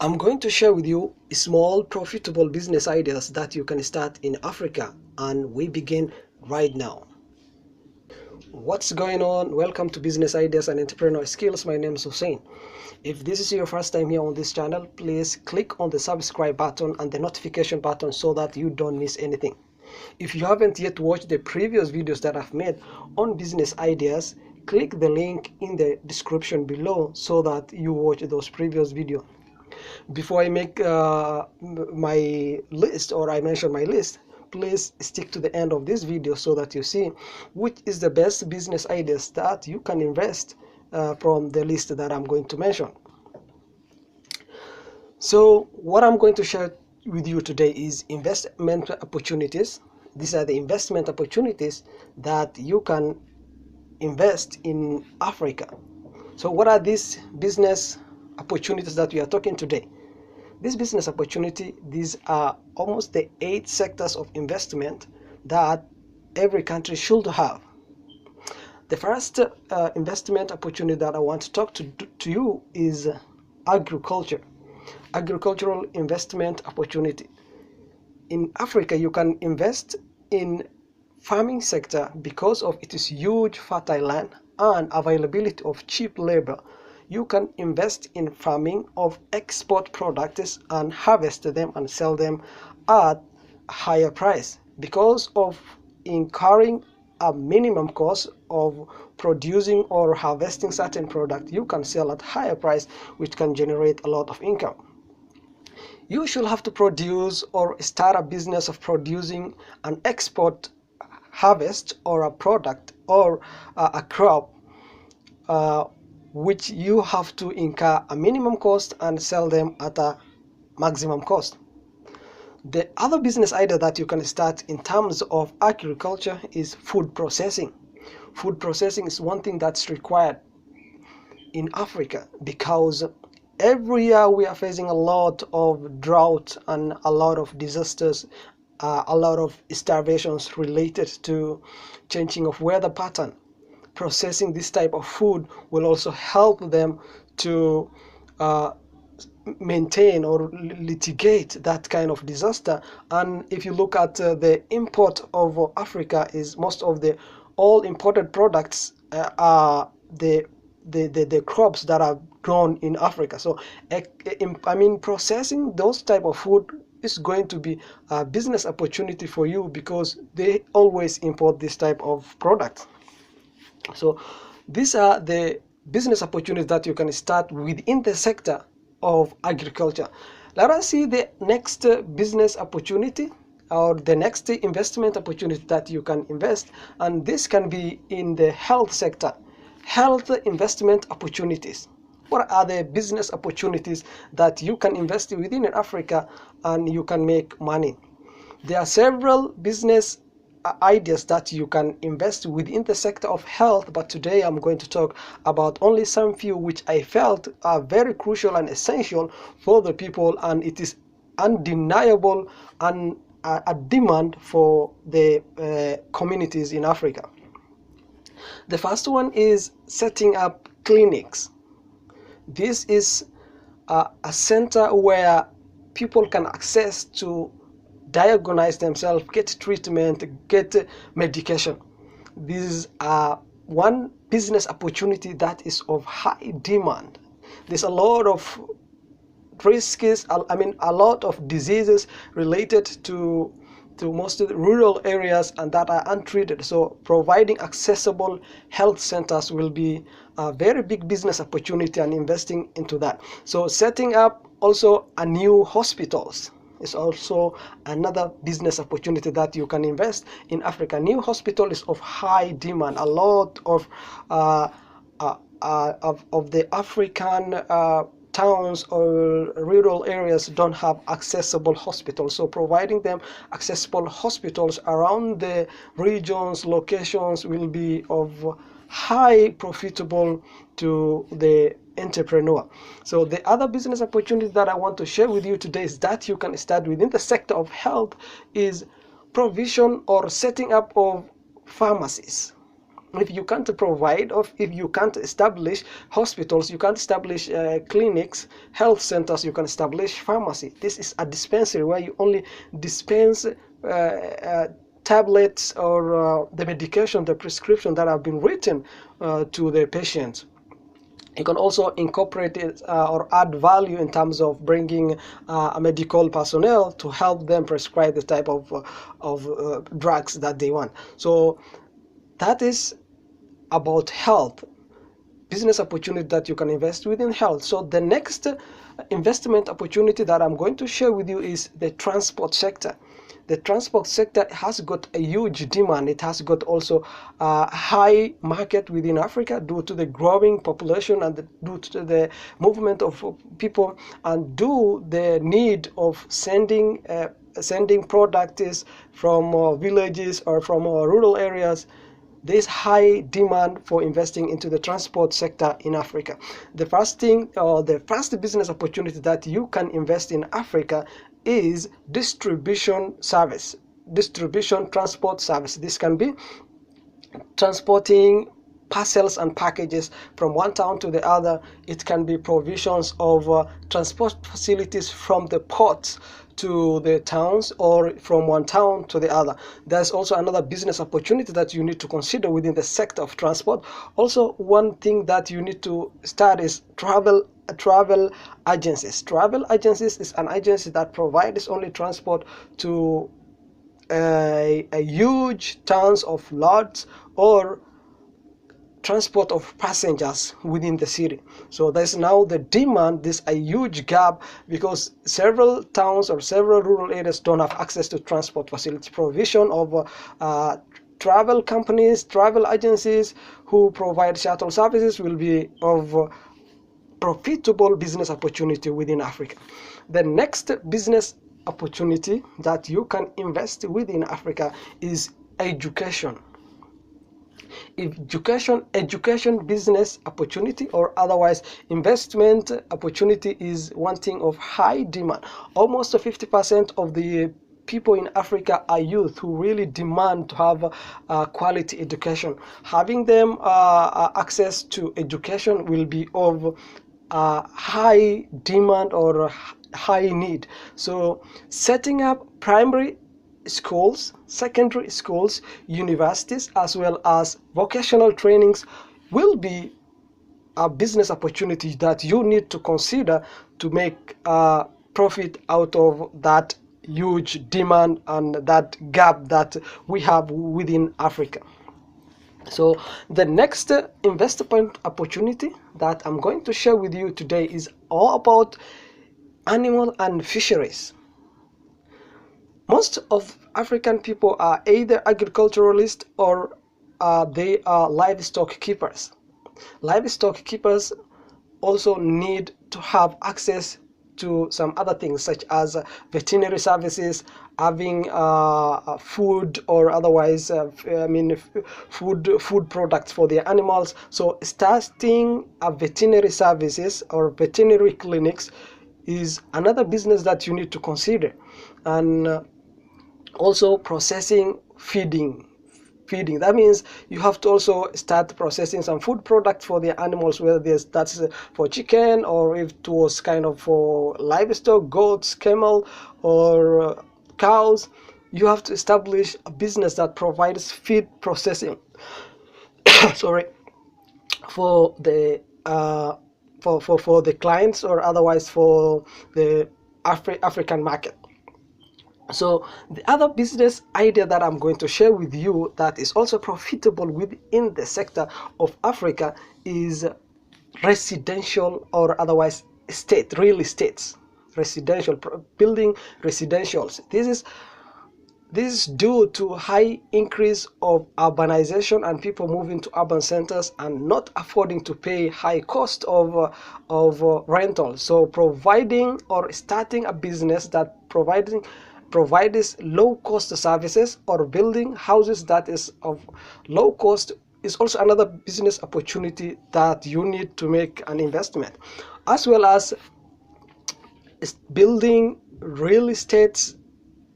I'm going to share with you small profitable business ideas that you can start in Africa, and we begin right now. What's going on? Welcome to Business Ideas and Entrepreneur Skills. My name is Hussein. If this is your first time here on this channel, please click on the subscribe button and the notification button so that you don't miss anything. If you haven't yet watched the previous videos that I've made on business ideas, click the link in the description below so that you watch those previous videos. Before I make my list, or I mention my list, please stick to the end of this video so that you see which is the best business ideas that you can invest from the list that I'm going to mention. So what I'm going to share with you today is investment opportunities. These are the investment opportunities that you can invest in Africa. So what are these business opportunities that we are talking today? This business opportunity, these are almost the 8 sectors of investment that every country should have. The first investment opportunity that I want to talk to you is agriculture. Agricultural investment opportunity. In Africa, you can invest in farming sector because of its huge fertile land and availability of cheap labor. You can invest in farming of export products and harvest them and sell them at a higher price because of incurring a minimum cost of producing or harvesting certain product. You can sell at higher price, which can generate a lot of income. You should have to produce or start a business of producing an export harvest or a product or a crop which you have to incur a minimum cost and sell them at a maximum cost. The other business idea that you can start in terms of agriculture is food processing. Food processing is one thing that's required in Africa because every year we are facing a lot of drought and a lot of disasters, a lot of starvations related to changing of weather pattern. Processing this type of food will also help them to maintain or litigate that kind of disaster. And if you look at the import of Africa, is most of the all imported products are the crops that are grown in Africa. So I mean, processing those type of food is going to be a business opportunity for you because they always import this type of product. So these are the business opportunities that you can start within the sector of agriculture. Let us see the next business opportunity or the next investment opportunity that you can invest, and this can be in the health sector. Health investment opportunities. What are the business opportunities that you can invest within Africa and you can make money? There are several business ideas that you can invest within the sector of health, but today I'm going to talk about only some few which I felt are very crucial and essential for the people, and it is undeniable and a demand for the communities in Africa. The first one is setting up clinics. This is a center where people can access to diagnose themselves, get treatment, get medication. These are one business opportunity that is of high demand. There's a lot of risks, I mean a lot of diseases related to most of the rural areas and that are untreated. So providing accessible health centers will be a very big business opportunity and investing into that. So setting up also a new hospitals is also another business opportunity that you can invest in Africa. New hospital is of high demand. A lot of the African towns or rural areas don't have accessible hospitals. So providing them accessible hospitals around the regions, locations will be of high profitable to the entrepreneur. So the other business opportunity that I want to share with you today is that you can start within the sector of health is provision or setting up of pharmacies. if you can't provide, or if you can't establish hospitals, you can't establish clinics, health centers, you can establish pharmacy. This is a dispensary where you only dispense tablets or the medication, the prescription that have been written to the patient. You can also incorporate it or add value in terms of bringing a medical personnel to help them prescribe the type of drugs that they want. So that is about health, business opportunity that you can invest within health. So the next investment opportunity that I'm going to share with you is the transport sector. The transport sector has got a huge demand. It has got also a high market within Africa due to the growing population and due to the movement of people, and due the need of sending products from villages or from rural areas. There's high demand for investing into the transport sector in Africa. The first thing, or the first business opportunity that you can invest in Africa is distribution transport service. This can be transporting parcels and packages from one town to the other. It can be provisions of transport facilities from the ports to the towns, or from one town to the other. There's also another business opportunity that you need to consider within the sector of transport. Also, one thing that you need to start is travel agencies. Travel agencies is an agency that provides only transport to a huge towns of lots, or transport of passengers within the city. So there's now the demand, there's a huge gap, because several towns or several rural areas don't have access to transport facility. Provision of travel companies, travel agencies who provide shuttle services will be of profitable business opportunity within Africa. The next business opportunity that you can invest within Africa is education. Education business opportunity, or otherwise investment opportunity, is one thing of high demand. Almost 50% of the people in Africa are youth who really demand to have quality education. Having them access to education will be of high demand or high need. So setting up primary schools, secondary schools, universities, as well as vocational trainings will be a business opportunity that you need to consider to make profit out of that huge demand and that gap that we have within Africa. So the next investment opportunity that I'm going to share with you today is all about animal and fisheries. Most of African people are either agriculturalists or they are livestock keepers. Livestock keepers also need to have access to some other things, such as veterinary services, having food or otherwise food products for their animals. So starting a veterinary services or veterinary clinics is another business that you need to consider. And also processing feeding. That means you have to also start processing some food products for the animals, whether that's for chicken, or if it was kind of for livestock, goats, camel, or cows. You have to establish a business that provides feed processing sorry, for the for the clients, or otherwise for the African market. So the other business idea that I'm going to share with you that is also profitable within the sector of Africa is residential, or otherwise real estates, building residentials. This is due to high increase of urbanization and people moving to urban centers and not affording to pay high cost of rental. So providing or starting a business that provides low cost services, or building houses that is of low cost, is also another business opportunity that you need to make an investment, as well as building real estates,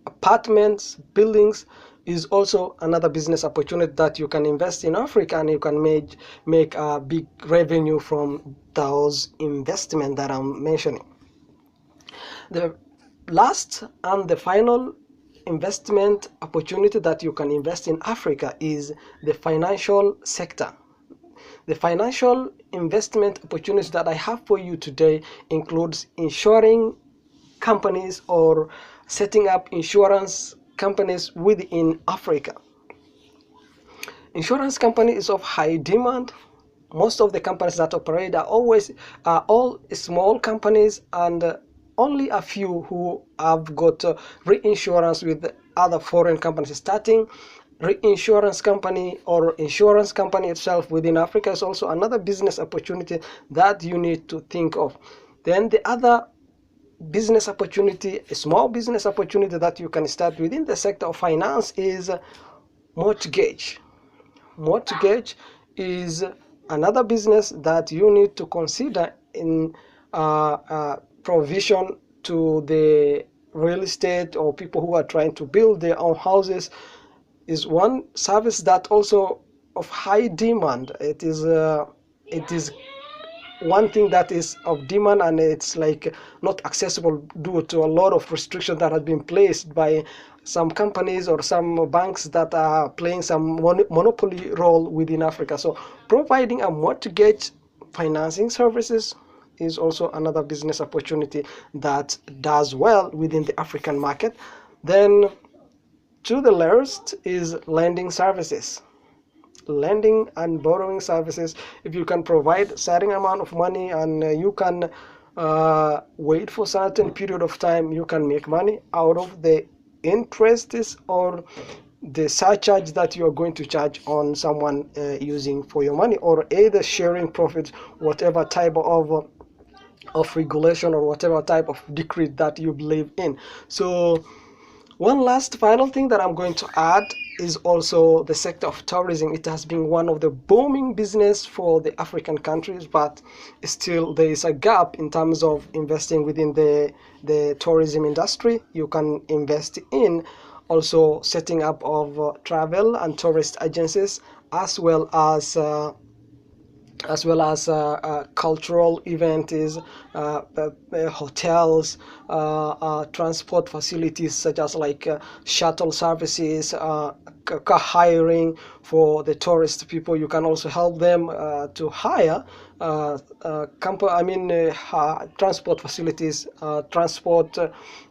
apartments, buildings is also another business opportunity that you can invest in Africa, and you can make a big revenue from those investments that I'm mentioning. The last and the final investment opportunity that you can invest in Africa is the financial sector. The financial investment opportunities that I have for you today includes insuring companies or setting up insurance companies within Africa. Insurance company is of high demand. Most of the companies that operate are all small companies, and only a few who have got reinsurance with other foreign companies. Starting reinsurance company or insurance company itself within Africa is also another business opportunity that you need to think of. Then the other business opportunity, a small business opportunity that you can start within the sector of finance is mortgage. Mortgage is another business that you need to consider in provision to the real estate or people who are trying to build their own houses. Is one service that also of high demand. It is one thing that is of demand, and it's like not accessible due to a lot of restrictions that have been placed by some companies or some banks that are playing some monopoly role within Africa. So providing a mortgage financing services is also another business opportunity that does well within the African market. Then to the last is lending services. Lending and borrowing services. If you can provide certain amount of money and you can wait for certain period of time, you can make money out of the interests or the surcharge that you are going to charge on someone using for your money, or either sharing profits, whatever type of regulation or whatever type of decree that you believe in. So one last final thing that I'm going to add is also the sector of tourism. It has been one of the booming business for the African countries, but still there is a gap in terms of investing within the tourism industry. You can invest in also setting up of travel and tourist agencies, as well as cultural events, hotels, transport facilities such as like shuttle services, car hiring for the tourist people. You can also help them to hire transport facilities, transport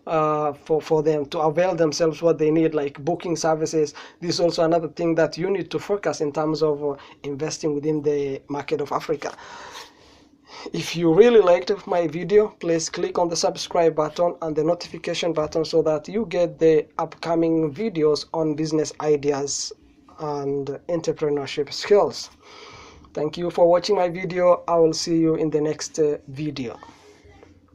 for them to avail themselves what they need, like booking services. This is also another thing that you need to focus in terms of investing within the market of Africa. If you really liked my video, please click on the subscribe button and the notification button so that you get the upcoming videos on business ideas and entrepreneurship skills. Thank you for watching my video. I will see you in the next video.